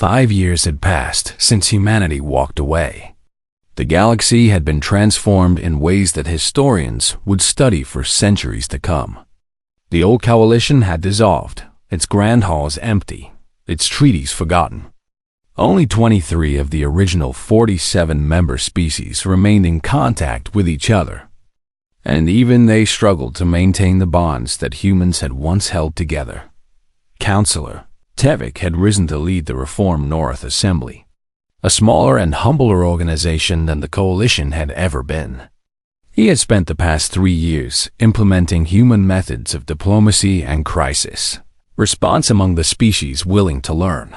5 years had passed since humanity walked away. The galaxy had been transformed in ways that historians would study for centuries to come. The old coalition had dissolved, its grand halls empty, its treaties forgotten. Only 23 of the original 47 member species remained in contact with each other, and even they struggled to maintain the bonds that humans had once held together. Counselor Tevik had risen to lead the Reform North Assembly, a smaller and humbler organization than the coalition had ever been. He had spent the past 3 years implementing human methods of diplomacy and crisis response among the species willing to learn.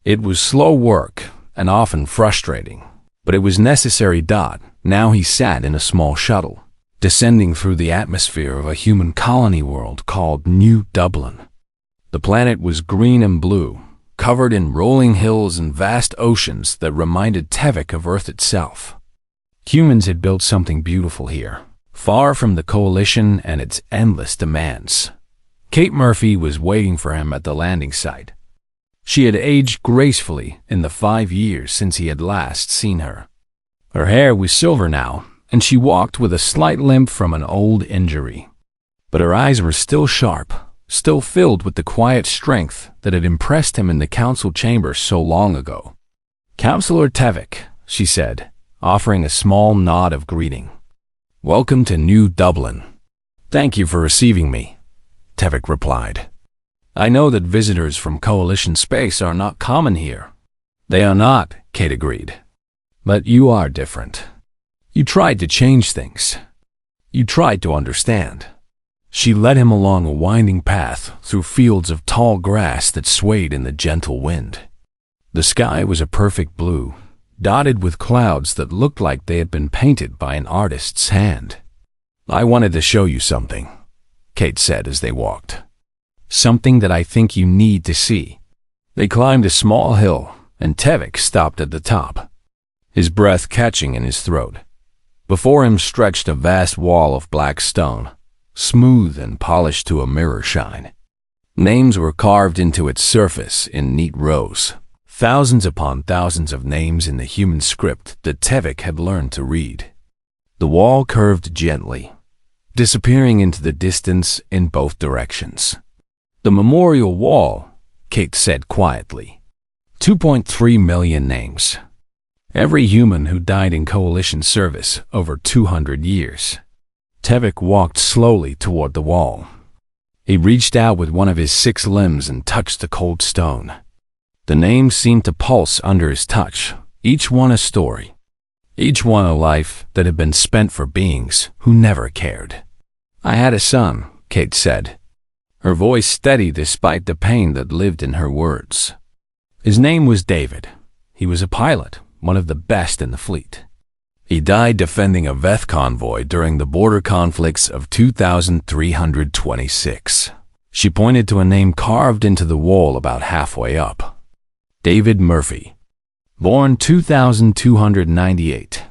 It was slow work and often frustrating, but it was necessary. Now he sat in a small shuttle, descending through the atmosphere of a human colony world called New Dublin. The planet was green and blue, covered in rolling hills and vast oceans that reminded Tevik of Earth itself. Humans had built something beautiful here, far from the coalition and its endless demands. Kate Murphy was waiting for him at the landing site. She had aged gracefully in the 5 years since he had last seen her. Her hair was silver now, and she walked with a slight limp from an old injury. But her eyes were still sharp, still filled with the quiet strength that had impressed him in the council chamber so long ago. "Counselor Tevik," she said, offering a small nod of greeting. "Welcome to New Dublin." "Thank you for receiving me," Tevik replied. "I know that visitors from Coalition space are not common here." "They are not," Kate agreed. "But you are different. You tried to change things. You tried to understand." She led him along a winding path through fields of tall grass that swayed in the gentle wind. The sky was a perfect blue, dotted with clouds that looked like they had been painted by an artist's hand. "I wanted to show you something," Kate said as they walked. "Something that I think you need to see." They climbed a small hill, and Tevik stopped at the top, his breath catching in his throat. Before him stretched a vast wall of black stone, smooth and polished to a mirror shine. Names were carved into its surface in neat rows, thousands upon thousands of names in the human script that Tevik had learned to read. The wall curved gently, disappearing into the distance in both directions. "The memorial wall," Kate said quietly. 2.3 million names. Every human who died in coalition service over 200 years. Tevik walked slowly toward the wall. He reached out with one of his 6 limbs and touched the cold stone. The names seemed to pulse under his touch, each one a story. Each one a life that had been spent for beings who never cared. "I had a son," Kate said, her voice steady despite the pain that lived in her words. "His name was David. He was a pilot, one of the best in the fleet. He died defending a Veth convoy during the border conflicts of 2326. She pointed to a name carved into the wall about halfway up. David Murphy. Born 2298.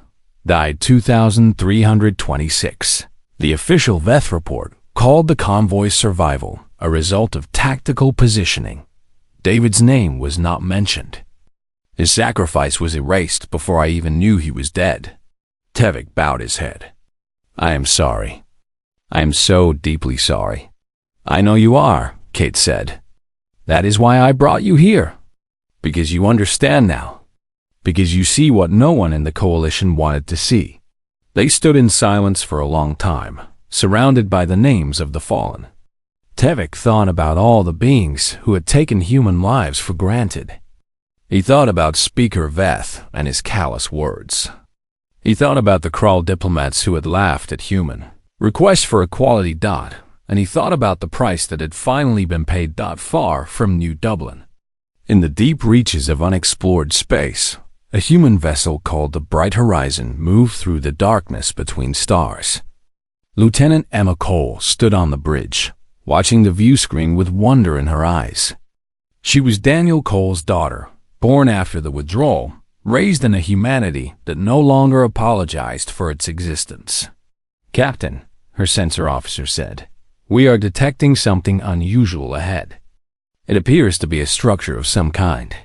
Died 2326. The official Veth report called the convoy's survival a result of tactical positioning. David's name was not mentioned. His sacrifice was erased before I even knew he was dead." Tevik bowed his head. "I am sorry. I am so deeply sorry." "I know you are," Kate said. "That is why I brought you here. Because you understand now. Because you see what no one in the coalition wanted to see." They stood in silence for a long time, surrounded by the names of the fallen. Tevik thought about all the beings who had taken human lives for granted. He thought about Speaker Veth and his callous words. He thought about the crawl diplomats who had laughed at human requests for equality. And he thought about the price that had finally been paid. Far from New Dublin, in the deep reaches of unexplored space, a human vessel called the Bright Horizon moved through the darkness between stars. Lieutenant Emma Cole stood on the bridge, watching the view screen with wonder in her eyes. She was Daniel Cole's daughter, born after the withdrawal, raised in a humanity that no longer apologized for its existence. "Captain," her sensor officer said, "we are detecting something unusual ahead. It appears to be a structure of some kind."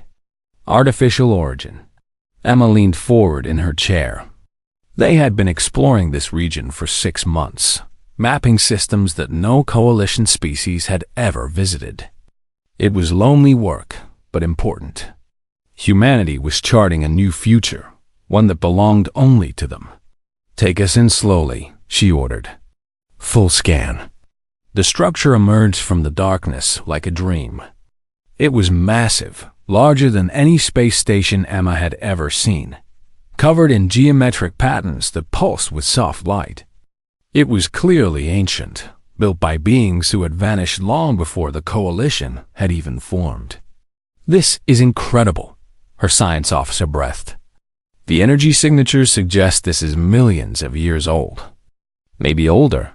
Artificial origin. Emma leaned forward in her chair. They had been exploring this region for 6 months, mapping systems that no coalition species had ever visited. It was lonely work, but important. Humanity was charting a new future, one that belonged only to them. "Take us in slowly," she ordered. Full scan. The structure emerged from the darkness like a dream. It was massive, larger than any space station Emma had ever seen, covered in geometric patterns that pulsed with soft light. It was clearly ancient, built by beings who had vanished long before the coalition had even formed. "This is incredible," her science officer breathed. "The energy signatures suggest this is millions of years old. Maybe older."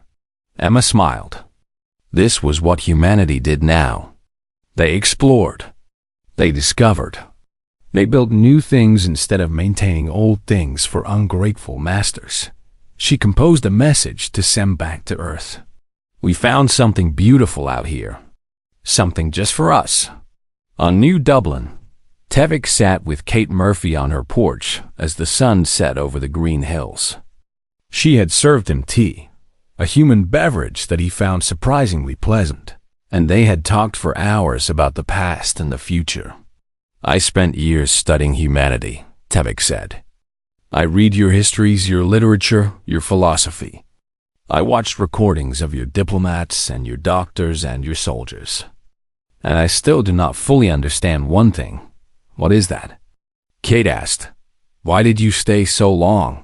Emma smiled. This was what humanity did now. They explored. They discovered. They built new things instead of maintaining old things for ungrateful masters. She composed a message to send back to Earth. "We found something beautiful out here. Something just for us." On New Dublin, Tevik sat with Kate Murphy on her porch as the sun set over the green hills. She had served him tea, a human beverage that he found surprisingly pleasant, and they had talked for hours about the past and the future. "I spent years studying humanity," Tevik said. "I read your histories, your literature, your philosophy. I watched recordings of your diplomats and your doctors and your soldiers. And I still do not fully understand one thing." "What is that?" Kate asked. "Why did you stay so long?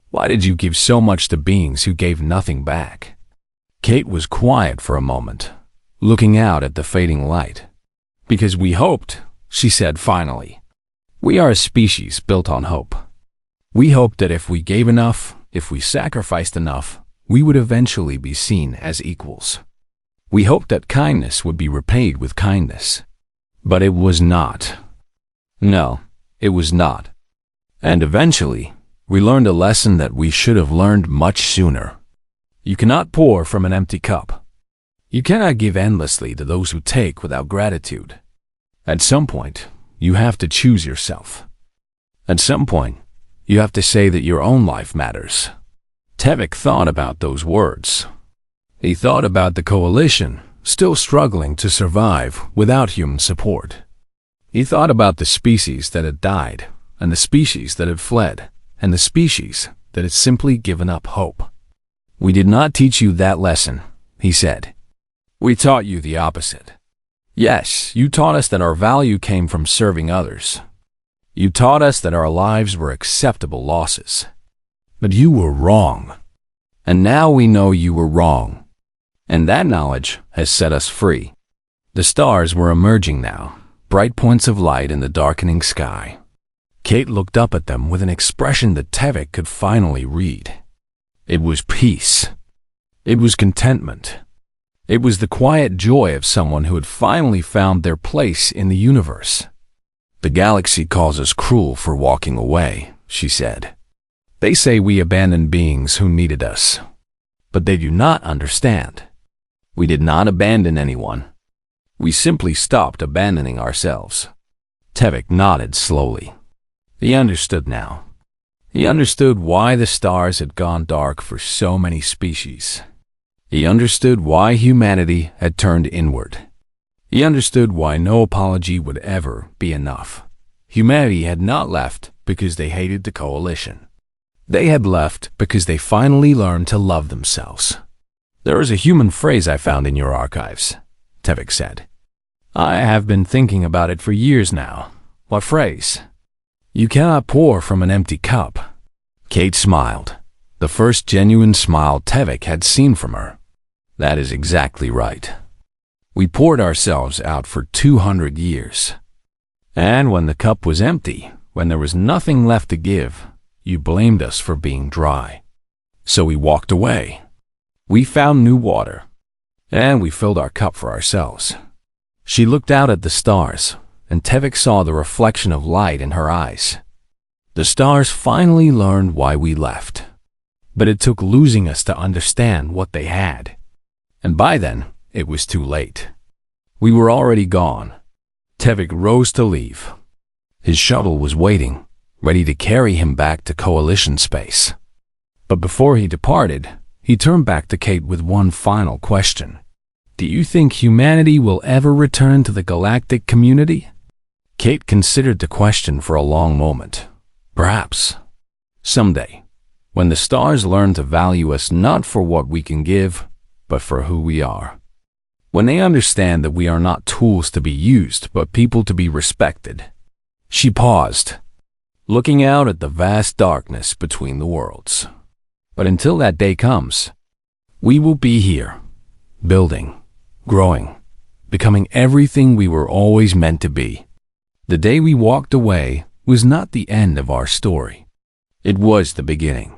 Why did you give so much to beings who gave nothing back?" Kate was quiet for a moment, looking out at the fading light. "Because we hoped," she said finally. "We are a species built on hope. We hoped that if we gave enough, if we sacrificed enough, we would eventually be seen as equals. We hoped that kindness would be repaid with kindness. But it was not. No, it was not. And eventually, we learned a lesson that we should have learned much sooner. You cannot pour from an empty cup. You cannot give endlessly to those who take without gratitude. At some point, you have to choose yourself. At some point, you have to say that your own life matters." Tevik thought about those words. He thought about the coalition, still struggling to survive without human support. He thought about the species that had died, and the species that had fled, and the species that had simply given up hope. "We did not teach you that lesson," he said. "We taught you the opposite. Yes, you taught us that our value came from serving others. You taught us that our lives were acceptable losses. But you were wrong. And now we know you were wrong. And that knowledge has set us free." The stars were emerging now, bright points of light in the darkening sky. Kate looked up at them with an expression that Tevik could finally read. It was peace. It was contentment. It was the quiet joy of someone who had finally found their place in the universe. "The galaxy calls us cruel for walking away," she said. "They say we abandoned beings who needed us. But they do not understand. We did not abandon anyone. We simply stopped abandoning ourselves." Tevik nodded slowly. He understood now. He understood why the stars had gone dark for so many species. He understood why humanity had turned inward. He understood why no apology would ever be enough. Humanity had not left because they hated the coalition. They had left because they finally learned to love themselves. "There is a human phrase I found in your archives," Tevik said. "I have been thinking about it for years now." "What phrase?" "You cannot pour from an empty cup." Kate smiled, the first genuine smile Tevik had seen from her. "That is exactly right. We poured ourselves out for 200 years. And when the cup was empty, when there was nothing left to give, you blamed us for being dry. So we walked away. We found new water, and we filled our cup for ourselves." She looked out at the stars, and Tevik saw the reflection of light in her eyes. "The stars finally learned why we left. But it took losing us to understand what they had. And by then, it was too late. We were already gone." Tevik rose to leave. His shuttle was waiting, ready to carry him back to Coalition space. But before he departed, he turned back to Kate with one final question. Do you think humanity will ever return to the galactic community? Kate considered the question for a long moment. Perhaps. Someday, when the stars learn to value us not for what we can give, but for who we are. When they understand that we are not tools to be used, but people to be respected. She paused, looking out at the vast darkness between the worlds. But until that day comes, we will be here, building, growing, becoming everything we were always meant to be. The day we walked away was not the end of our story. It was the beginning.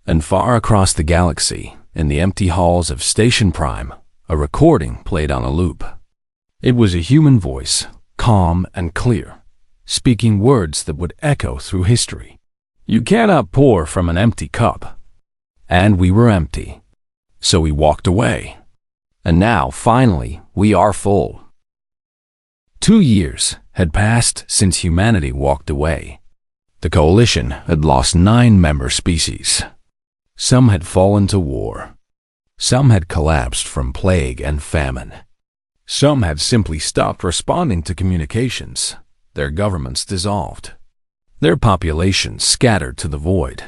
And far across the galaxy, in the empty halls of Station Prime, a recording played on a loop. It was a human voice, calm and clear, speaking words that would echo through history. You cannot pour from an empty cup. And we were empty. So we walked away. And now, finally, we are full. 2 years had passed since humanity walked away. The Coalition had lost 9 member species. Some had fallen to war. Some had collapsed from plague and famine. Some had simply stopped responding to communications. Their governments dissolved. Their populations scattered to the void.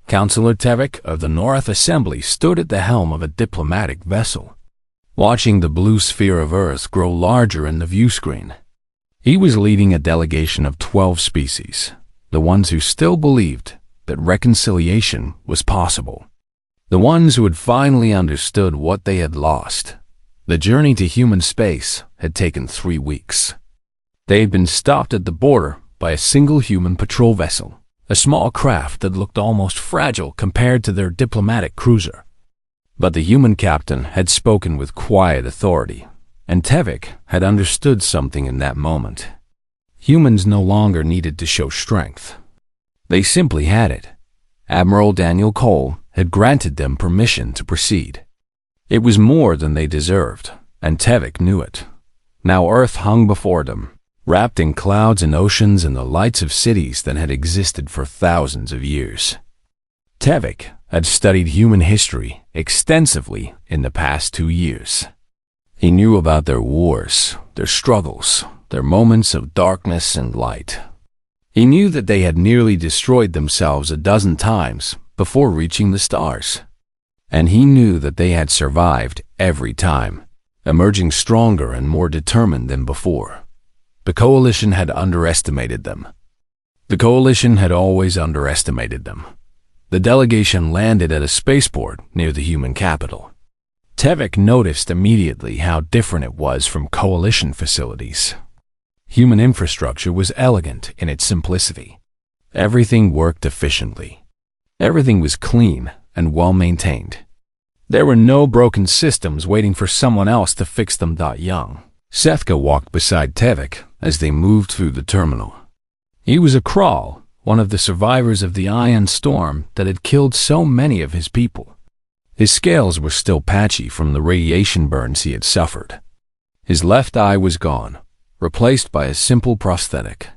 Councillor Tevik of the North Assembly stood at the helm of a diplomatic vessel, watching the blue sphere of Earth grow larger in the view screen. He was leading a delegation of 12 species, the ones who still believed that reconciliation was possible. The ones who had finally understood what they had lost. The journey to human space had taken 3 weeks. They had been stopped at the border by a single human patrol vessel, a small craft that looked almost fragile compared to their diplomatic cruiser. But the human captain had spoken with quiet authority, and Tevik had understood something in that moment. Humans no longer needed to show strength. They simply had it. Admiral Daniel Cole had granted them permission to proceed. It was more than they deserved, and Tevik knew it. Now Earth hung before them, wrapped in clouds and oceans and the lights of cities that had existed for thousands of years. Tevik had studied human history extensively in the past 2 years. He knew about their wars, their struggles, their moments of darkness and light. He knew that they had nearly destroyed themselves a dozen times before reaching the stars. And he knew that they had survived every time, emerging stronger and more determined than before. The Coalition had underestimated them. The Coalition had always underestimated them. The delegation landed at a spaceport near the human capital. Tevik noticed immediately how different it was from Coalition facilities. Human infrastructure was elegant in its simplicity. Everything worked efficiently. Everything was clean and well-maintained. There were no broken systems waiting for someone else to fix them. Young Sethka walked beside Tevik as they moved through the terminal. He was a Kral, one of the survivors of the ion storm that had killed so many of his people. His scales were still patchy from the radiation burns he had suffered. His left eye was gone, replaced by a simple prosthetic.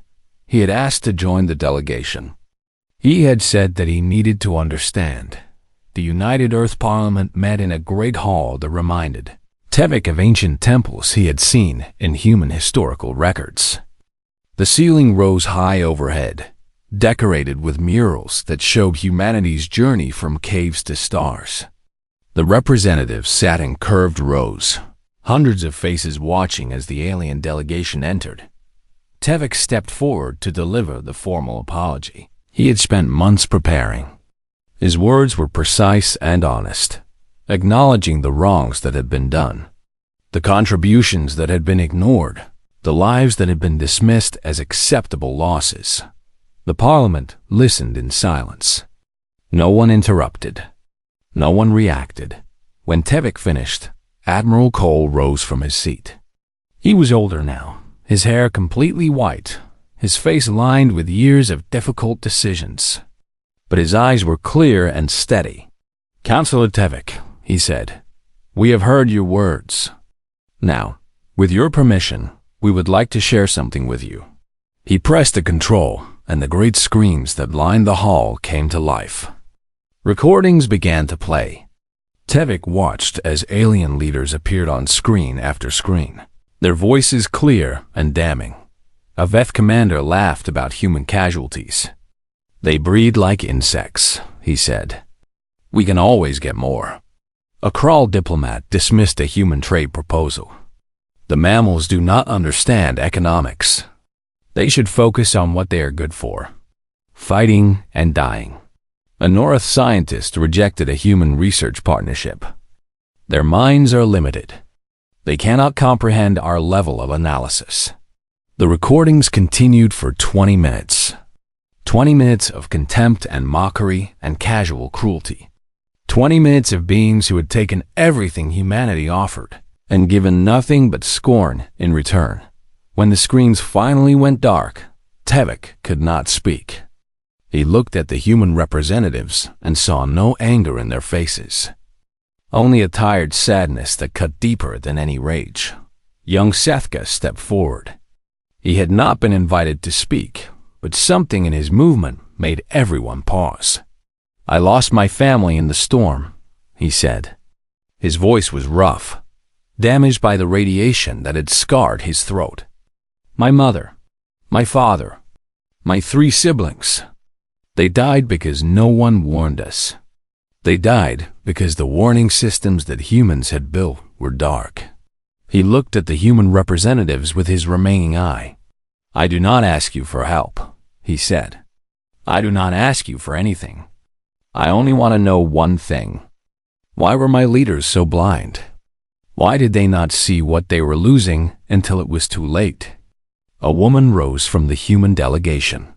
He had asked to join the delegation. He had said that he needed to understand. The United Earth Parliament met in a great hall that reminded Tevik of ancient temples he had seen in human historical records. The ceiling rose high overhead, decorated with murals that showed humanity's journey from caves to stars. The representatives sat in curved rows, hundreds of faces watching as the alien delegation entered. Tevik stepped forward to deliver the formal apology. He had spent months preparing. His words were precise and honest, acknowledging the wrongs that had been done, the contributions that had been ignored, the lives that had been dismissed as acceptable losses. The Parliament listened in silence. No one interrupted. No one reacted. When Tevik finished, Admiral Cole rose from his seat. He was older now, his hair completely white, his face lined with years of difficult decisions. But his eyes were clear and steady. "Councillor Tevik," he said, "we have heard your words. Now, with your permission, we would like to share something with you." He pressed the control, and the great screens that lined the hall came to life. Recordings began to play. Tevik watched as alien leaders appeared on screen after screen, their voices clear and damning. A Veth commander laughed about human casualties. "They breed like insects," he said. "We can always get more." A Kral diplomat dismissed a human trade proposal. "The mammals do not understand economics. They should focus on what they are good for: fighting and dying." A North scientist rejected a human research partnership. "Their minds are limited. They cannot comprehend our level of analysis." The recordings continued for 20 minutes. 20 minutes of contempt and mockery and casual cruelty. 20 minutes of beings who had taken everything humanity offered and given nothing but scorn in return. When the screens finally went dark, Tevik could not speak. He looked at the human representatives and saw no anger in their faces. Only a tired sadness that cut deeper than any rage. Young Sethka stepped forward. He had not been invited to speak, but something in his movement made everyone pause. "I lost my family in the storm," he said. His voice was rough, damaged by the radiation that had scarred his throat. "My mother, my father, my 3 siblings. They died because no one warned us. They died because the warning systems that humans had built were dark." He looked at the human representatives with his remaining eye. "I do not ask you for help," he said. "I do not ask you for anything. I only want to know one thing. Why were my leaders so blind? Why did they not see what they were losing until it was too late?" A woman rose from the human delegation.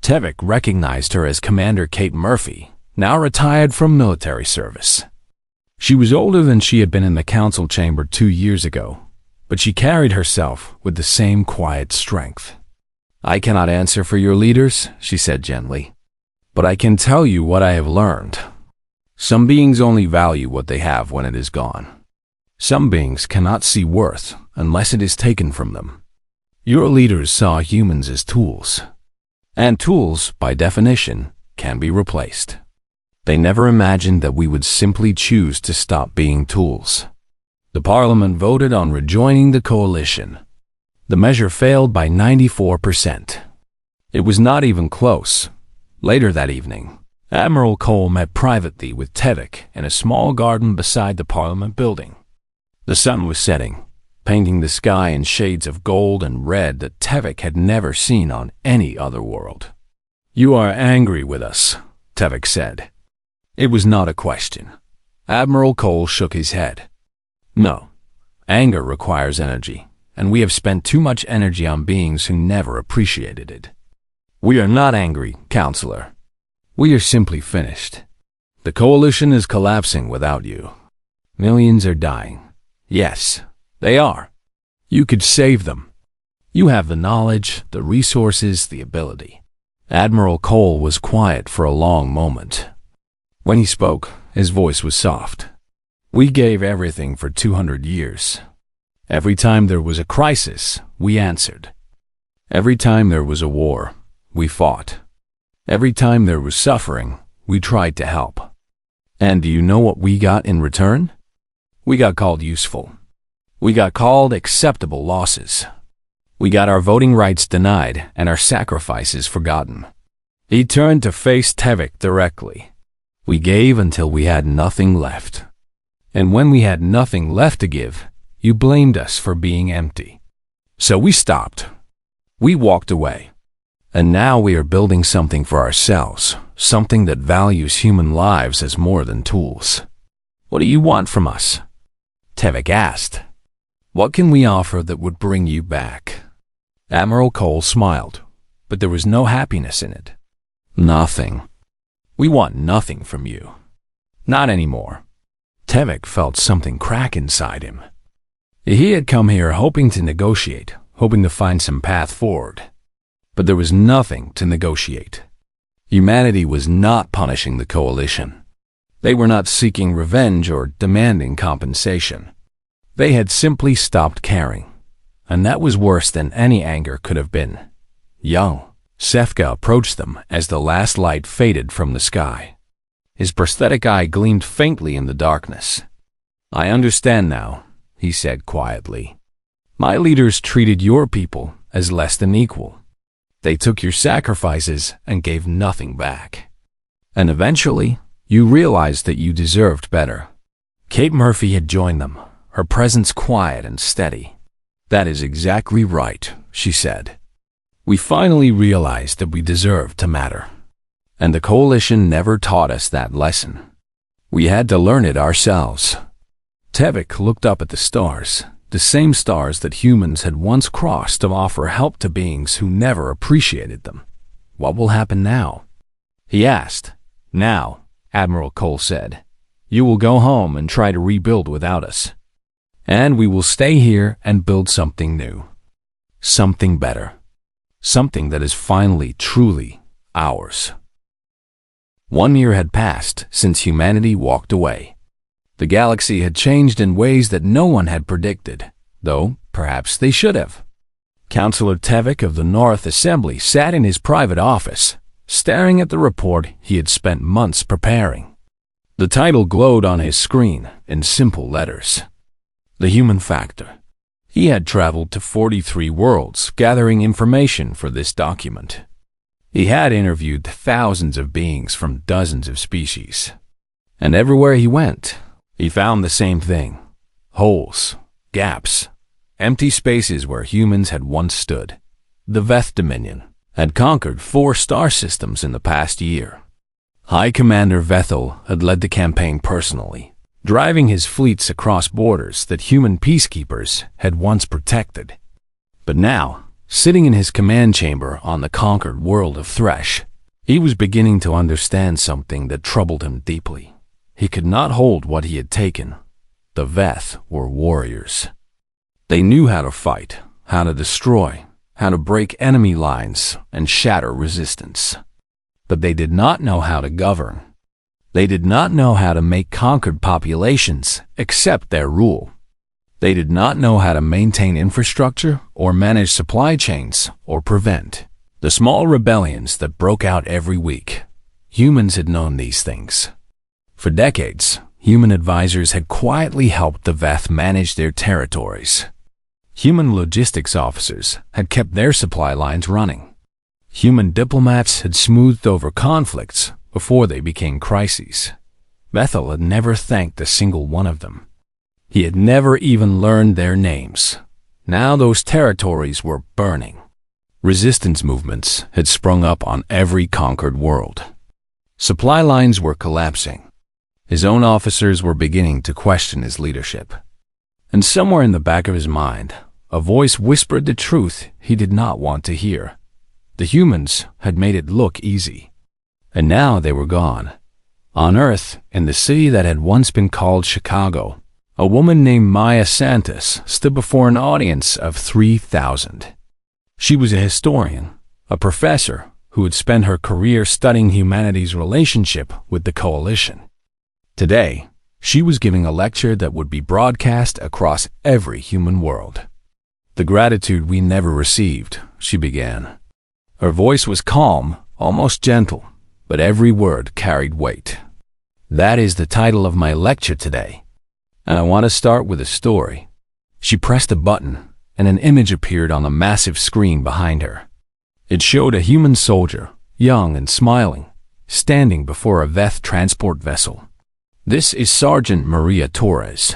Tevik recognized her as Commander Kate Murphy, now retired from military service. She was older than she had been in the council chamber 2 years ago, but she carried herself with the same quiet strength. "I cannot answer for your leaders," she said gently, "but I can tell you what I have learned. Some beings only value what they have when it is gone. Some beings cannot see worth unless it is taken from them. Your leaders saw humans as tools, and tools, by definition, can be replaced. They never imagined that we would simply choose to stop being tools." The Parliament voted on rejoining the coalition. The measure failed by 94%. It was not even close. Later that evening, Admiral Cole met privately with Tevik in a small garden beside the Parliament building. The sun was setting, painting the sky in shades of gold and red that Tevik had never seen on any other world. "You are angry with us," Tevik said. It was not a question. Admiral Cole shook his head. "No. Anger requires energy, and we have spent too much energy on beings who never appreciated it. We are not angry, Counselor. We are simply finished. The coalition is collapsing without you. Millions are dying. Yes, they are. You could save them. You have the knowledge, the resources, the ability." Admiral Cole was quiet for a long moment. When he spoke, his voice was soft. "We gave everything for 200 years. Every time there was a crisis, we answered. Every time there was a war, we fought. Every time there was suffering, we tried to help. And do you know what we got in return? We got called useful. We got called acceptable losses. We got our voting rights denied and our sacrifices forgotten." He turned to face Tevik directly. "We gave until we had nothing left. And when we had nothing left to give, you blamed us for being empty. So we stopped. We walked away. And now we are building something for ourselves, something that values human lives as more than tools. What do you want from us?" Tevik asked. "What can we offer that would bring you back?" Admiral Cole smiled, but there was no happiness in it. "Nothing. We want nothing from you. Not anymore." Tevik felt something crack inside him. He had come here hoping to negotiate, hoping to find some path forward. But there was nothing to negotiate. Humanity was not punishing the coalition. They were not seeking revenge or demanding compensation. They had simply stopped caring, and that was worse than any anger could have been. young, Sefka approached them as the last light faded from the sky. His prosthetic eye gleamed faintly in the darkness. "I understand now," he said quietly. "My leaders treated your people as less than equal. They took your sacrifices and gave nothing back. And eventually, you realized that you deserved better." Kate Murphy had joined them, her presence quiet and steady. "That is exactly right," she said. "We finally realized that we deserved to matter. And the Coalition never taught us that lesson. We had to learn it ourselves." Tevik looked up at the stars, the same stars that humans had once crossed to offer help to beings who never appreciated them. "What will happen now?" he asked. "Now," Admiral Cole said, "you will go home and try to rebuild without us. And we will stay here and build something new. Something better. Something that is finally, truly ours." 1 year had passed since humanity walked away. The galaxy had changed in ways that no one had predicted, though perhaps they should have. Councillor Tevik of the North Assembly sat in his private office, staring at the report he had spent months preparing. The title glowed on his screen in simple letters: The Human Factor. He had traveled to 43 worlds gathering information for this document. He had interviewed thousands of beings from dozens of species. And everywhere he went, he found the same thing: holes, gaps, empty spaces where humans had once stood. The Veth Dominion had conquered 4 star systems in the past year. High Commander Vethel had led the campaign personally, driving his fleets across borders that human peacekeepers had once protected. But now, sitting in his command chamber on the conquered world of Thresh, he was beginning to understand something that troubled him deeply. He could not hold what he had taken. The Veth were warriors. They knew how to fight, how to destroy, how to break enemy lines and shatter resistance. But they did not know how to govern. They did not know how to make conquered populations accept their rule. They did not know how to maintain infrastructure or manage supply chains or prevent the small rebellions that broke out every week. Humans had known these things. For decades, human advisors had quietly helped the Veth manage their territories. Human logistics officers had kept their supply lines running. Human diplomats had smoothed over conflicts before they became crises. Vethel had never thanked a single one of them. He had never even learned their names. Now those territories were burning. Resistance movements had sprung up on every conquered world. Supply lines were collapsing. His own officers were beginning to question his leadership. And somewhere in the back of his mind, a voice whispered the truth he did not want to hear. The humans had made it look easy. And now they were gone. On Earth, in the city that had once been called Chicago, a woman named Maya Santos stood before an audience of 3,000. She was a historian, a professor who had spent her career studying humanity's relationship with the Coalition. Today, she was giving a lecture that would be broadcast across every human world. "The gratitude we never received," she began. Her voice was calm, almost gentle, but every word carried weight. "That is the title of my lecture today. And I want to start with a story." She pressed a button, and an image appeared on the massive screen behind her. It showed a human soldier, young and smiling, standing before a Veth transport vessel. This is Sergeant Maria Torres.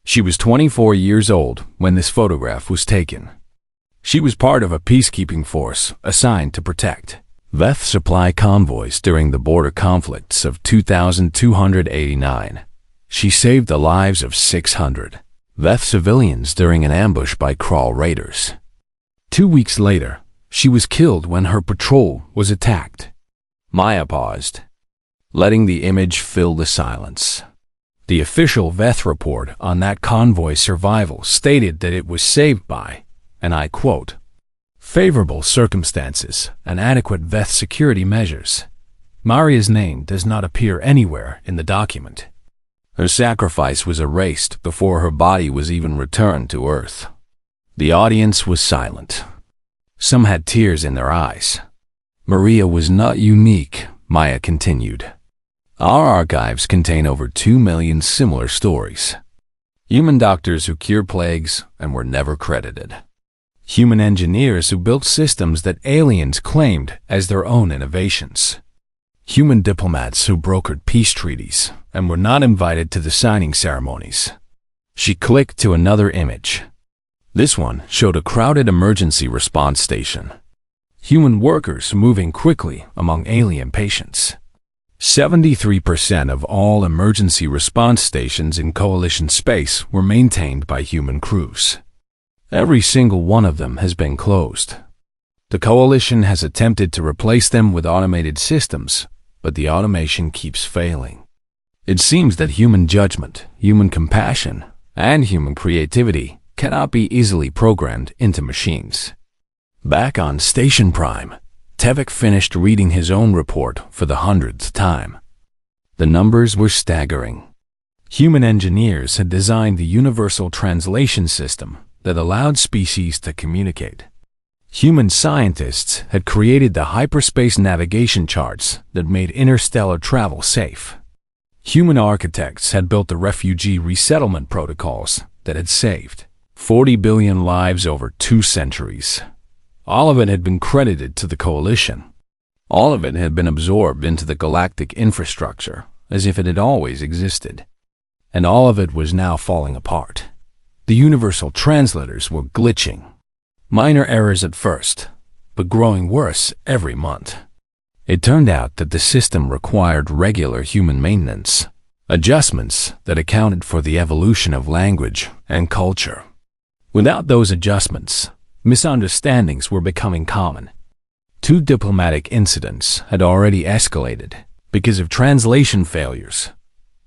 She was 24 years old when this photograph was taken. She was part of a peacekeeping force assigned to protect Veth supply convoys during the border conflicts of 2289. She saved the lives of 600 Veth civilians during an ambush by Kral raiders. 2 weeks later, she was killed when her patrol was attacked. Maya paused, letting the image fill the silence. The official Veth report on that convoy's survival stated that it was saved by, and I quote, "favorable circumstances and adequate Veth security measures." Maria's name does not appear anywhere in the document. Her sacrifice was erased before her body was even returned to Earth. The audience was silent. Some had tears in their eyes. Maria was not unique, Maya continued. Our archives contain over 2 million similar stories. Human doctors who cured plagues and were never credited. Human engineers who built systems that aliens claimed as their own innovations. Human diplomats who brokered peace treaties and were not invited to the signing ceremonies. She clicked to another image. This one showed a crowded emergency response station. Human workers moving quickly among alien patients. 73% of all emergency response stations in Coalition space were maintained by human crews. Every single one of them has been closed. The Coalition has attempted to replace them with automated systems, but the automation keeps failing. It seems that human judgment, human compassion, and human creativity cannot be easily programmed into machines. Back on Station Prime, Tevek finished reading his own report for the 100th time. The numbers were staggering. Human engineers had designed the universal translation system that allowed species to communicate. Human scientists had created the hyperspace navigation charts that made interstellar travel safe. Human architects had built the refugee resettlement protocols that had saved 40 billion lives over 2 centuries. All of it had been credited to the Coalition. All of it had been absorbed into the galactic infrastructure as if it had always existed. And all of it was now falling apart. The universal translators were glitching. Minor errors at first, but growing worse every month. It turned out that the system required regular human maintenance, adjustments that accounted for the evolution of language and culture. Without those adjustments, misunderstandings were becoming common. 2 diplomatic incidents had already escalated because of translation failures.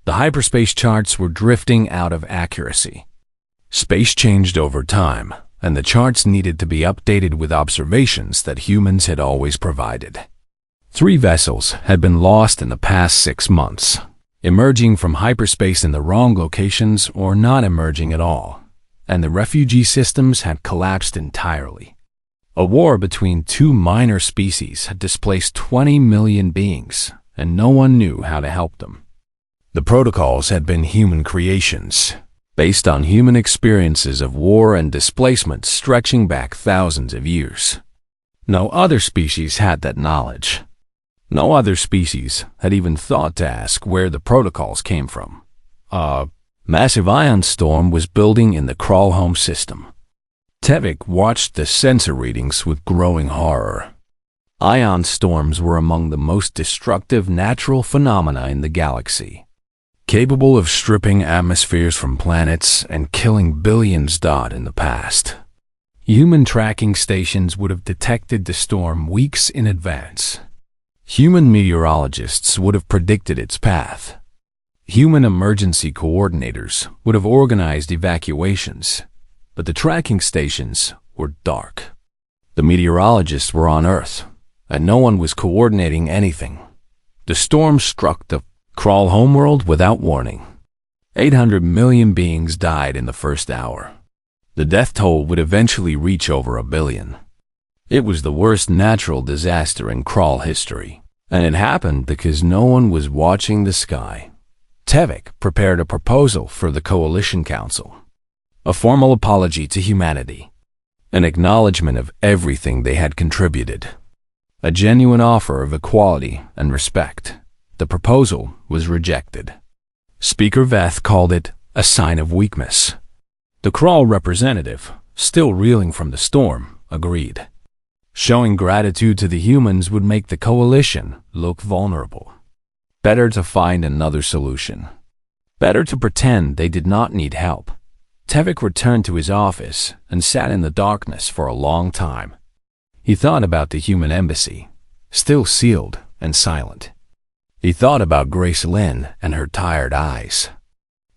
The hyperspace charts were drifting out of accuracy. Space changed over time, and the charts needed to be updated with observations that humans had always provided. 3 vessels had been lost in the past 6 months, emerging from hyperspace in the wrong locations or not emerging at all, and the refugee systems had collapsed entirely. A war between 2 minor species had displaced 20 million beings, and no one knew how to help them. The protocols had been human creations, based on human experiences of war and displacement stretching back thousands of years. No other species had that knowledge. No other species had even thought to ask where the protocols came from. A massive ion storm was building in the crawl home system. Tevek watched the sensor readings with growing horror. Ion storms were among the most destructive natural phenomena in the galaxy, capable of stripping atmospheres from planets and killing billions. In the past, human tracking stations would have detected the storm weeks in advance. Human meteorologists would have predicted its path. Human emergency coordinators would have organized evacuations, but the tracking stations were dark. The meteorologists were on Earth, and no one was coordinating anything. The storm struck the crawl homeworld without warning. 800 million beings died in the first hour. The death toll would eventually reach over 1 billion. It was the worst natural disaster in crawl history, and it happened because no one was watching the sky. Tevek prepared a proposal for the Coalition Council, a formal apology to humanity, an acknowledgement of everything they had contributed, a genuine offer of equality and respect. The proposal was rejected. Speaker Veth called it a sign of weakness. The crawl representative, still reeling from the storm, agreed. Showing gratitude to the humans would make the Coalition look vulnerable. Better to find another solution. Better to pretend they did not need help. Tevek returned to his office and sat in the darkness for a long time. He thought about the human embassy, still sealed and silent. He thought about Grace Lynn and her tired eyes.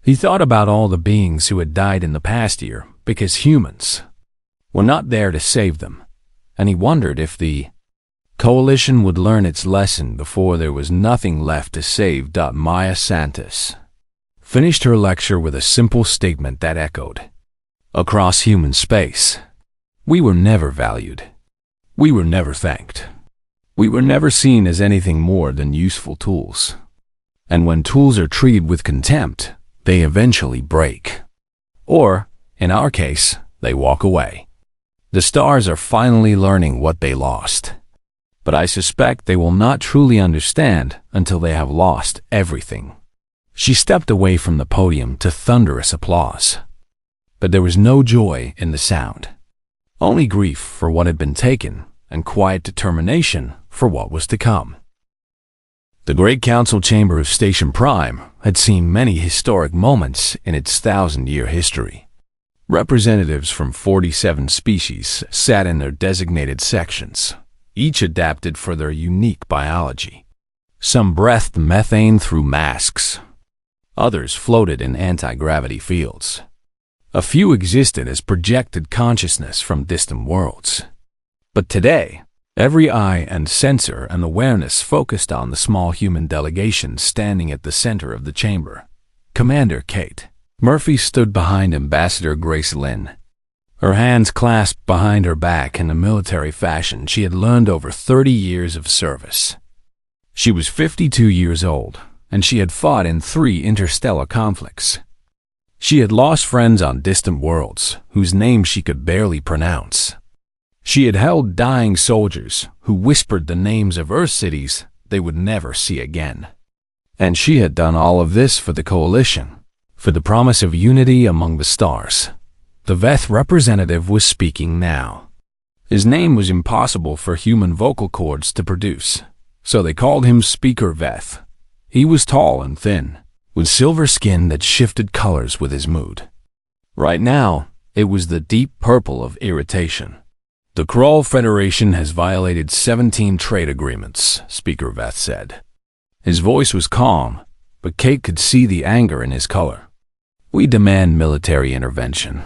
He thought about all the beings who had died in the past year because humans were not there to save them, and he wondered if the Coalition would learn its lesson before there was nothing left to save. Maya Santos finished her lecture with a simple statement that echoed across human space. We were never valued. We were never thanked. We were never seen as anything more than useful tools. And when tools are treated with contempt, they eventually break. Or, in our case, they walk away. The stars are finally learning what they lost. But I suspect they will not truly understand until they have lost everything. She stepped away from the podium to thunderous applause. But there was no joy in the sound. Only grief for what had been taken and quiet determination for what was to come. The Great Council Chamber of Station Prime had seen many historic moments in its 1,000-year history. Representatives from 47 species sat in their designated sections, each adapted for their unique biology. Some breathed methane through masks. Others floated in anti-gravity fields. A few existed as projected consciousness from distant worlds. But today, every eye and sensor and awareness focused on the small human delegation standing at the center of the chamber. Commander Kate Murphy stood behind Ambassador Grace Lynn, her hands clasped behind her back in a military fashion she had learned over 30 years of service. She was 52 years old, and she had fought in 3 interstellar conflicts. She had lost friends on distant worlds, whose names she could barely pronounce. She had held dying soldiers who whispered the names of Earth cities they would never see again. And she had done all of this for the Coalition, for the promise of unity among the stars. The Veth representative was speaking now. His name was impossible for human vocal cords to produce, so they called him Speaker Veth. He was tall and thin, with silver skin that shifted colors with his mood. Right now, it was the deep purple of irritation. The Krull Federation has violated 17 trade agreements, Speaker Veth said. His voice was calm, but Kate could see the anger in his color. We demand military intervention.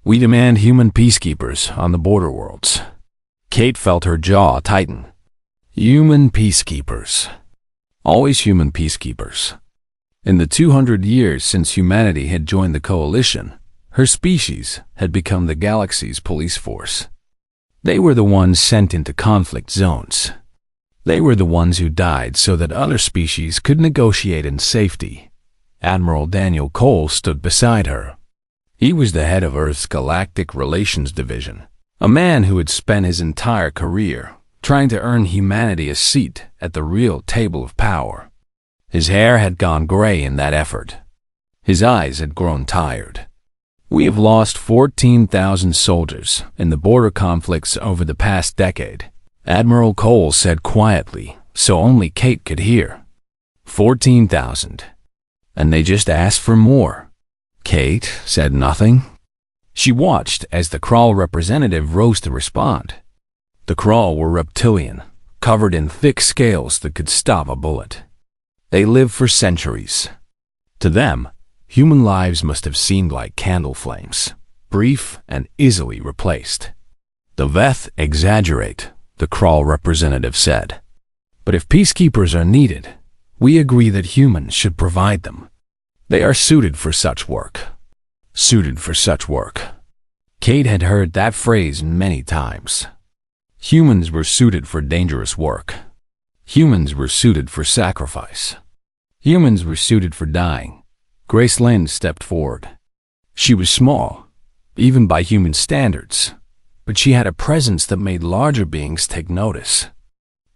We demand human peacekeepers on the border worlds. Kate felt her jaw tighten. Human peacekeepers. Always human peacekeepers. In the 200 years since humanity had joined the Coalition, her species had become the galaxy's police force. They were the ones sent into conflict zones. They were the ones who died so that other species could negotiate in safety. Admiral Daniel Cole stood beside her. He was the head of Earth's Galactic Relations Division, a man who had spent his entire career trying to earn humanity a seat at the real table of power. His hair had gone gray in that effort. His eyes had grown tired. We have lost 14,000 soldiers in the border conflicts over the past decade, Admiral Cole said quietly, so only Kate could hear. 14,000. And they just asked for more. Kate said nothing. She watched as the Krull representative rose to respond. The Krull were reptilian, covered in thick scales that could stop a bullet. They lived for centuries. To them, human lives must have seemed like candle flames, brief and easily replaced. The Veth exaggerate, the Krull representative said. But if peacekeepers are needed, we agree that humans should provide them. They are suited for such work. Suited for such work. Kate had heard that phrase many times. Humans were suited for dangerous work. Humans were suited for sacrifice. Humans were suited for dying. Grace Lynn stepped forward. She was small, even by human standards, but she had a presence that made larger beings take notice.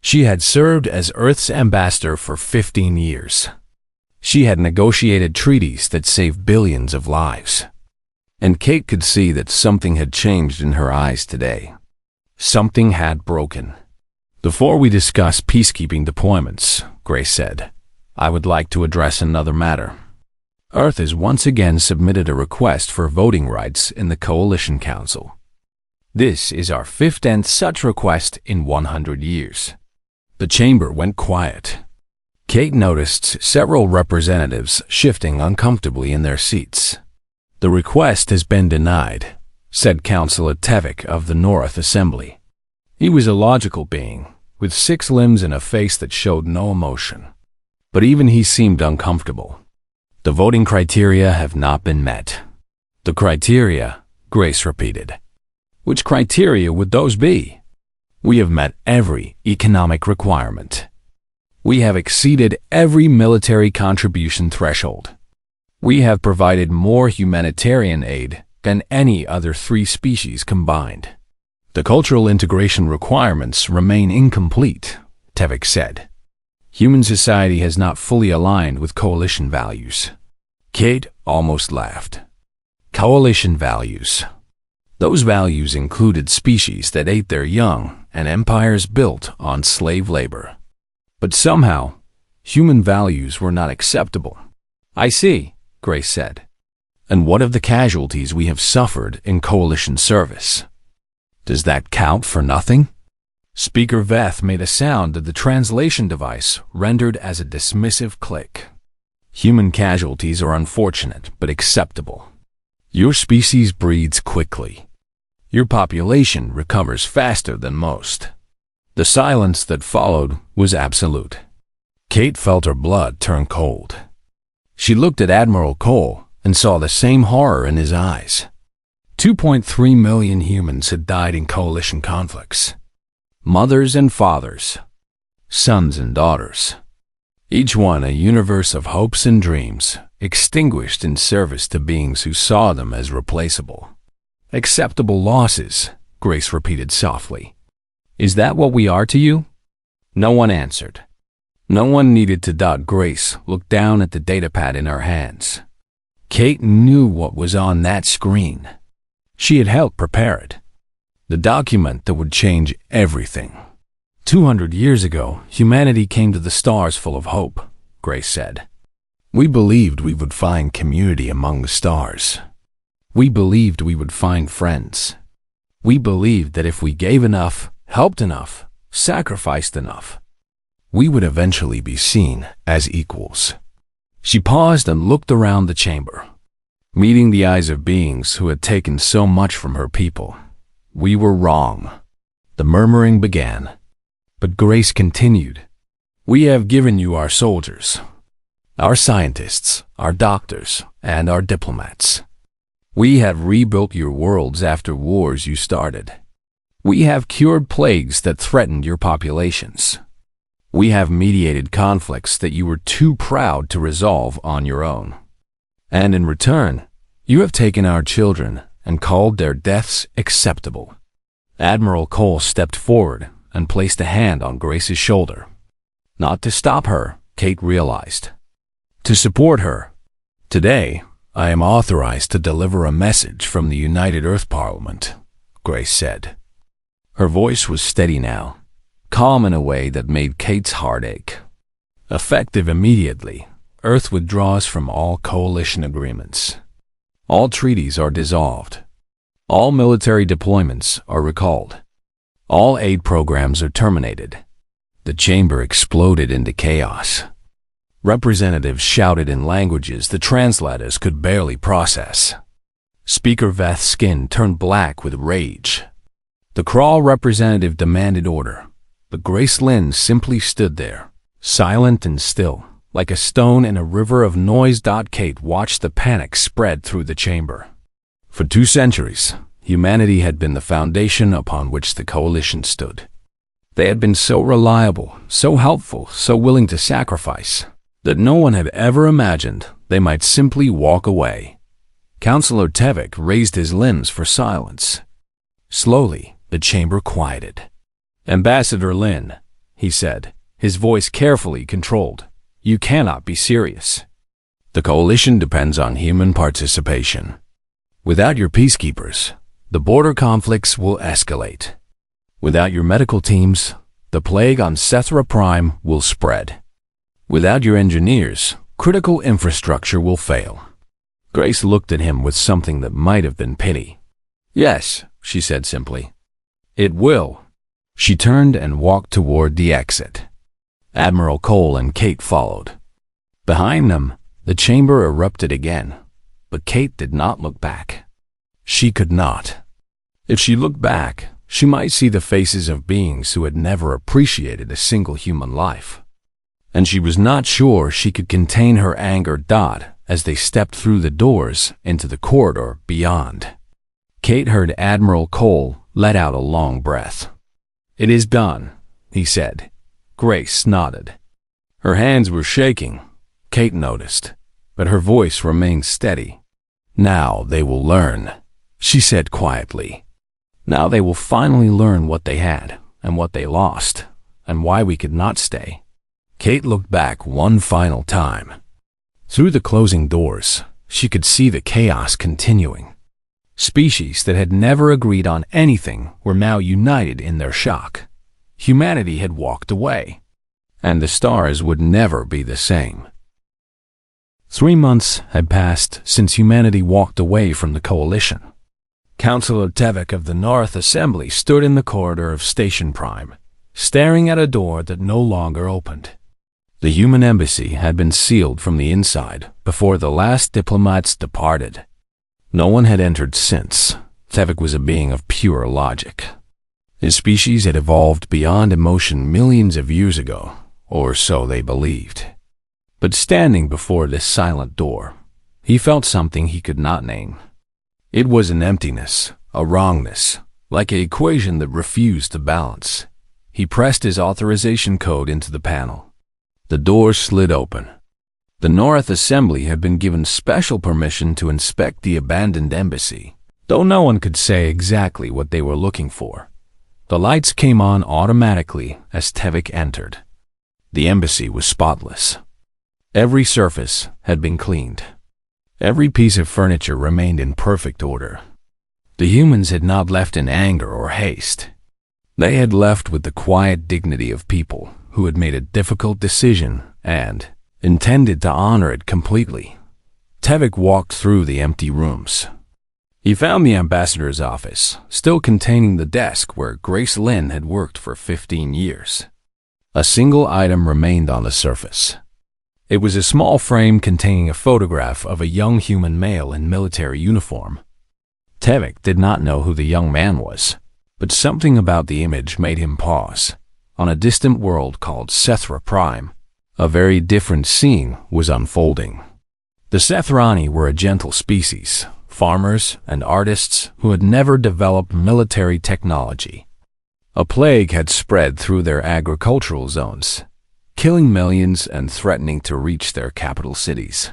She had served as Earth's ambassador for 15 years. She had negotiated treaties that saved billions of lives. And Kate could see that something had changed in her eyes today. Something had broken. Before we discuss peacekeeping deployments, Grace said, I would like to address another matter. Earth has once again submitted a request for voting rights in the Coalition Council. This is our 5th and such request in 100 years. The chamber went quiet. Kate noticed several representatives shifting uncomfortably in their seats. The request has been denied, said Councillor Tevik of the North Assembly. He was a logical being, with 6 limbs and a face that showed no emotion. But even he seemed uncomfortable. The voting criteria have not been met. The criteria, Grace repeated. Which criteria would those be? We have met every economic requirement. We have exceeded every military contribution threshold. We have provided more humanitarian aid than any other 3 species combined. The cultural integration requirements remain incomplete, Tevik said. Human society has not fully aligned with coalition values. Kate almost laughed. Coalition values. Those values included species that ate their young and empires built on slave labor. But somehow, human values were not acceptable. I see, Grace said. And what of the casualties we have suffered in coalition service? Does that count for nothing? Speaker Veth made a sound that the translation device rendered as a dismissive click. Human casualties are unfortunate but acceptable. Your species breeds quickly. Your population recovers faster than most. The silence that followed was absolute. Kate felt her blood turn cold. She looked at Admiral Cole and saw the same horror in his eyes. 2.3 million humans had died in coalition conflicts. Mothers and fathers, sons and daughters. Each one a universe of hopes and dreams, extinguished in service to beings who saw them as replaceable. Acceptable losses, Grace repeated softly. Is that what we are to you? No one answered. No one needed to. Grace looked down at the datapad in her hands. Kate knew what was on that screen. She had helped prepare it. The document that would change everything. 200 years ago, humanity came to the stars full of hope, Grace said. We believed we would find community among the stars. We believed we would find friends. We believed that if we gave enough, helped enough, sacrificed enough, we would eventually be seen as equals. She paused and looked around the chamber, meeting the eyes of beings who had taken so much from her people. We were wrong. The murmuring began. But Grace continued. We have given you our soldiers, our scientists, our doctors, and our diplomats. We have rebuilt your worlds after wars you started. We have cured plagues that threatened your populations. We have mediated conflicts that you were too proud to resolve on your own. And in return, you have taken our children and called their deaths acceptable. Admiral Cole stepped forward and placed a hand on Grace's shoulder. Not to stop her, Kate realized. To support her. Today, I am authorized to deliver a message from the United Earth Parliament, Grace said. Her voice was steady now, calm in a way that made Kate's heart ache. Effective immediately, Earth withdraws from all coalition agreements. All treaties are dissolved. All military deployments are recalled. All aid programs are terminated. The chamber exploded into chaos. Representatives shouted in languages the translators could barely process. Speaker Veth's skin turned black with rage. The Crawl representative demanded order, but Grace Lynn simply stood there, silent and still, like a stone in a river of noise. Kate watched the panic spread through the chamber. For 2 centuries, humanity had been the foundation upon which the coalition stood. They had been so reliable, so helpful, so willing to sacrifice, that no one had ever imagined they might simply walk away. Counselor Tevik raised his limbs for silence. Slowly, the chamber quieted. Ambassador Lin, he said, his voice carefully controlled, you cannot be serious. The coalition depends on human participation. Without your peacekeepers, the border conflicts will escalate. Without your medical teams, the plague on Sethra Prime will spread. Without your engineers, critical infrastructure will fail. Grace looked at him with something that might have been pity. Yes, she said simply. It will. She turned and walked toward the exit. Admiral Cole and Kate followed. Behind them, the chamber erupted again, but Kate did not look back. She could not. If she looked back, she might see the faces of beings who had never appreciated a single human life. And she was not sure she could contain her anger. As they stepped through the doors into the corridor beyond. Kate heard Admiral Cole let out a long breath. "It is done," he said. Grace nodded. Her hands were shaking, Kate noticed, but her voice remained steady. "Now they will learn," she said quietly. "Now they will finally learn what they had and what they lost, and why we could not stay." Kate looked back one final time. Through the closing doors, she could see the chaos continuing. Species that had never agreed on anything were now united in their shock. Humanity had walked away, and the stars would never be the same. 3 months had passed since humanity walked away from the coalition. Councillor Tevek of the North Assembly stood in the corridor of Station Prime, staring at a door that no longer opened. The human embassy had been sealed from the inside before the last diplomats departed. No one had entered since. Tevek was a being of pure logic. His species had evolved beyond emotion millions of years ago, or so they believed. But standing before this silent door, he felt something he could not name. It was an emptiness, a wrongness, like an equation that refused to balance. He pressed his authorization code into the panel. The door slid open. The North Assembly had been given special permission to inspect the abandoned embassy, though no one could say exactly what they were looking for. The lights came on automatically as Tevek entered. The embassy was spotless. Every surface had been cleaned. Every piece of furniture remained in perfect order. The humans had not left in anger or haste. They had left with the quiet dignity of people who had made a difficult decision and intended to honor it completely. Tevek walked through the empty rooms. He found the ambassador's office, still containing the desk where Grace Lynn had worked for 15 years. A single item remained on the surface. It was a small frame containing a photograph of a young human male in military uniform. Tevek did not know who the young man was, but something about the image made him pause. On a distant world called Sethra Prime, a very different scene was unfolding. The Sethrani were a gentle species, farmers and artists who had never developed military technology. A plague had spread through their agricultural zones, killing millions and threatening to reach their capital cities.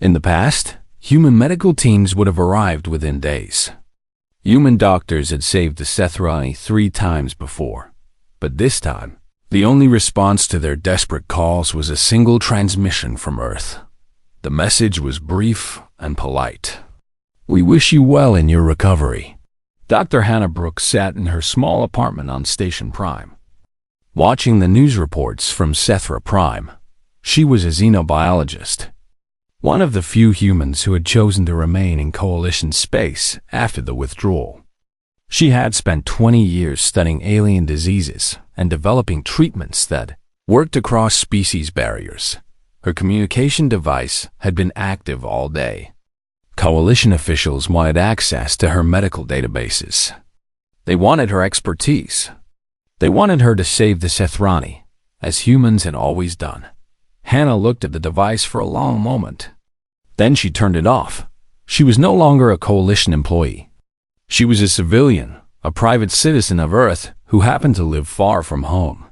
In the past, human medical teams would have arrived within days. Human doctors had saved the Sethrani 3 times before. But this time, the only response to their desperate calls was a single transmission from Earth. The message was brief and polite. "We wish you well in your recovery." Dr. Hannah Brooks sat in her small apartment on Station Prime, watching the news reports from Sethra Prime. She was a xenobiologist, one of the few humans who had chosen to remain in Coalition space after the withdrawal. She had spent 20 years studying alien diseases and developing treatments that worked across species barriers. Her communication device had been active all day. Coalition officials wanted access to her medical databases. They wanted her expertise. They wanted her to save the Sethrani, as humans had always done. Hannah looked at the device for a long moment. Then she turned it off. She was no longer a Coalition employee. She was a civilian, a private citizen of Earth who happened to live far from home.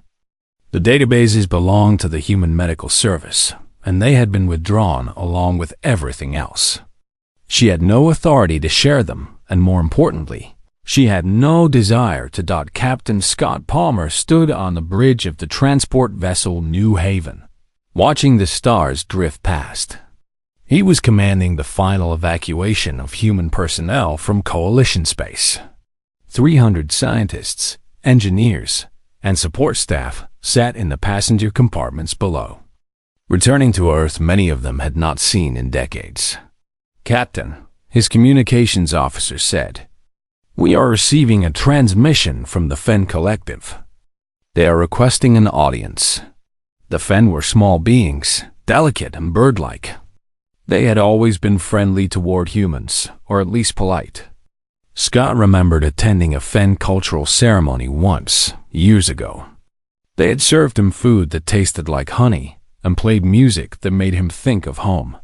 The databases belonged to the Human Medical Service, and they had been withdrawn along with everything else. She had no authority to share them, and more importantly, she had no desire to. Captain Scott Palmer stood on the bridge of the transport vessel New Haven, watching the stars drift past. He was commanding the final evacuation of human personnel from Coalition space. 300 scientists, engineers, and support staff sat in the passenger compartments below. Returning to Earth, many of them had not seen in decades. "Captain," his communications officer said, "we are receiving a transmission from the Fen Collective. They are requesting an audience." The Fen were small beings, delicate and bird-like. They had always been friendly toward humans, or at least polite. Scott remembered attending a Fen cultural ceremony once, years ago. They had served him food that tasted like honey and played music that made him think of home.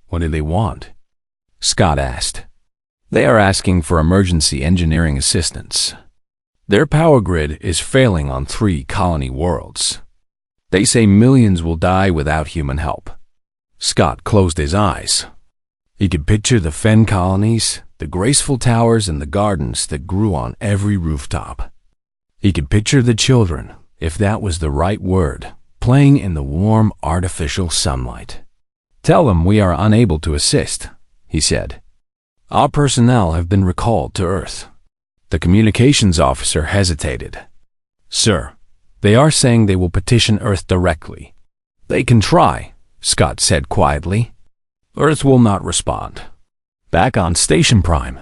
"What do they want?" Scott asked. "They are asking for emergency engineering assistance." Their power grid is failing on 3 colony worlds. They say millions will die without human help. Scott closed his eyes. He could picture the fen colonies, the graceful towers and the gardens that grew on every rooftop. He could picture the children, if that was the right word, playing in the warm artificial sunlight. "Tell them we are unable to assist," he said. "Our personnel have been recalled to Earth." The communications officer hesitated. "Sir, they are saying they will petition Earth directly." "They can try," Scott said quietly. "Earth will not respond." Back on Station Prime,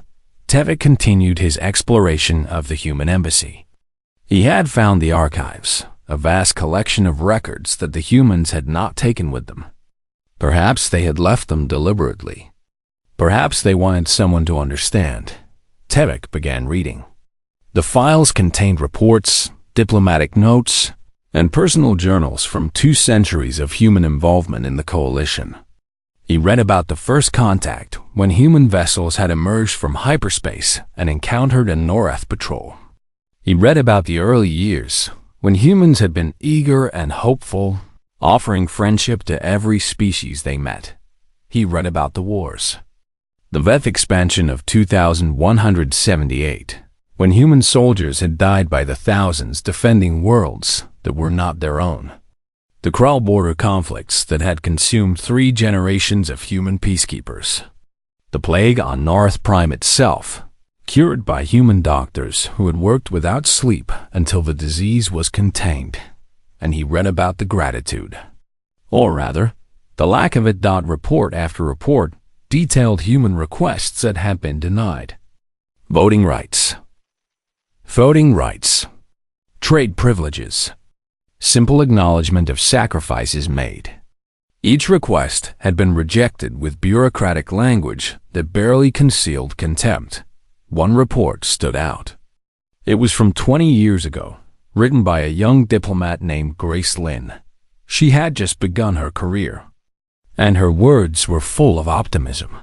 Tevik continued his exploration of the human embassy. He had found the archives, a vast collection of records that the humans had not taken with them. Perhaps they had left them deliberately. Perhaps they wanted someone to understand. Tevik began reading. The files contained reports, diplomatic notes, and personal journals from 2 centuries of human involvement in the coalition. He read about the first contact when human vessels had emerged from hyperspace and encountered a Norath patrol. He read about the early years when humans had been eager and hopeful, offering friendship to every species they met. He read about the wars. The Veth expansion of 2178, when human soldiers had died by the thousands defending worlds that were not their own. The Krull border conflicts that had consumed 3 generations of human peacekeepers. The plague on North Prime itself, cured by human doctors who had worked without sleep until the disease was contained. And he read about the gratitude. Or rather, the lack of it. Report after report detailed human requests that had been denied. Voting rights. Voting rights. Trade privileges. Simple acknowledgement of sacrifices made. Each request had been rejected with bureaucratic language that barely concealed contempt. One report stood out. It was from 20 years ago, written by a young diplomat named Grace Lynn. She had just begun her career, and her words were full of optimism.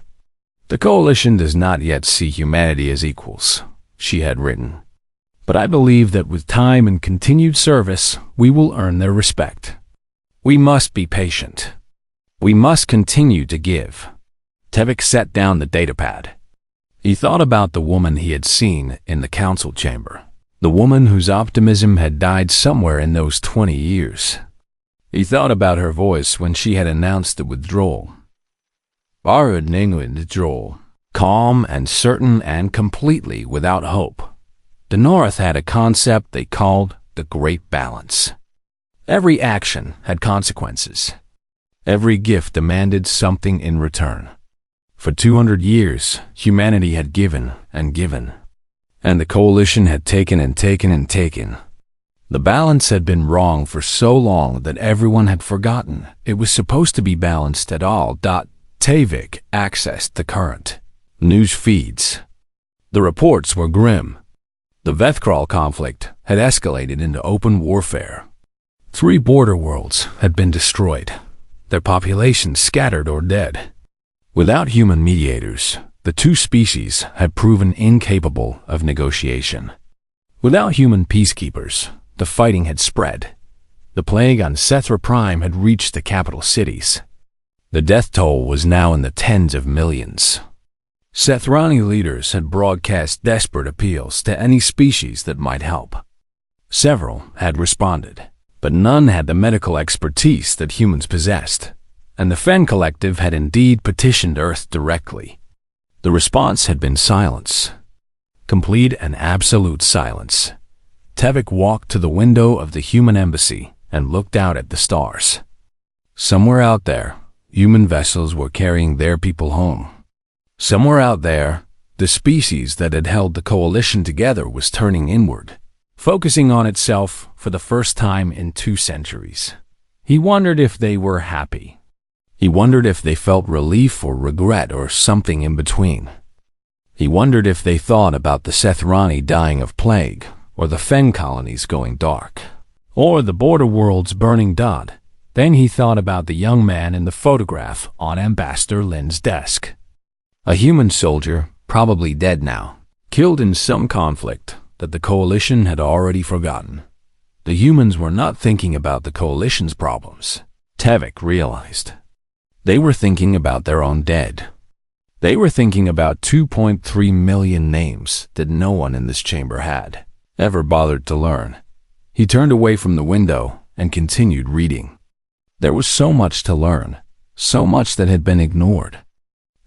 "The Coalition does not yet see humanity as equals," she had written. "But I believe that with time and continued service, we will earn their respect. We must be patient. We must continue to give." Tevik set down the datapad. He thought about the woman he had seen in the council chamber, the woman whose optimism had died somewhere in those 20 years. He thought about her voice when she had announced the withdrawal. Our withdrawal, calm and certain and completely without hope. The North had a concept they called the Great Balance. Every action had consequences. Every gift demanded something in return. For 200 years, humanity had given and given, and the Coalition had taken and taken and taken. The balance had been wrong for so long that everyone had forgotten it was supposed to be balanced at all. Tevik accessed the current news feeds. The reports were grim. The Vethkral conflict had escalated into open warfare. 3 border worlds had been destroyed, their populations scattered or dead. Without human mediators, the 2 species had proven incapable of negotiation. Without human peacekeepers, the fighting had spread. The plague on Sethra Prime had reached the capital cities. The death toll was now in the tens of millions. Sethrani leaders had broadcast desperate appeals to any species that might help. Several had responded, but none had the medical expertise that humans possessed, and the Fen Collective had indeed petitioned Earth directly. The response had been silence. Complete and absolute silence. Tevik walked to the window of the human embassy and looked out at the stars. Somewhere out there, human vessels were carrying their people home. Somewhere out there, the species that had held the Coalition together was turning inward, focusing on itself for the first time in 2 centuries. He wondered if they were happy. He wondered if they felt relief or regret or something in between. He wondered if they thought about the Sethrani dying of plague, or the Fen colonies going dark, or the border worlds burning. Then he thought about the young man in the photograph on Ambassador Lin's desk. A human soldier, probably dead now, killed in some conflict, that the Coalition had already forgotten. The humans were not thinking about the Coalition's problems, Tevik realized. They were thinking about their own dead. They were thinking about 2.3 million names that no one in this chamber had ever bothered to learn. He turned away from the window and continued reading. There was so much to learn, so much that had been ignored.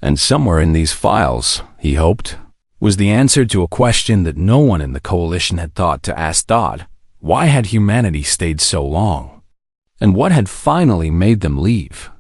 And somewhere in these files, he hoped, was the answer to a question that no one in the Coalition had thought to ask Dodd. Why had humanity stayed so long? And what had finally made them leave?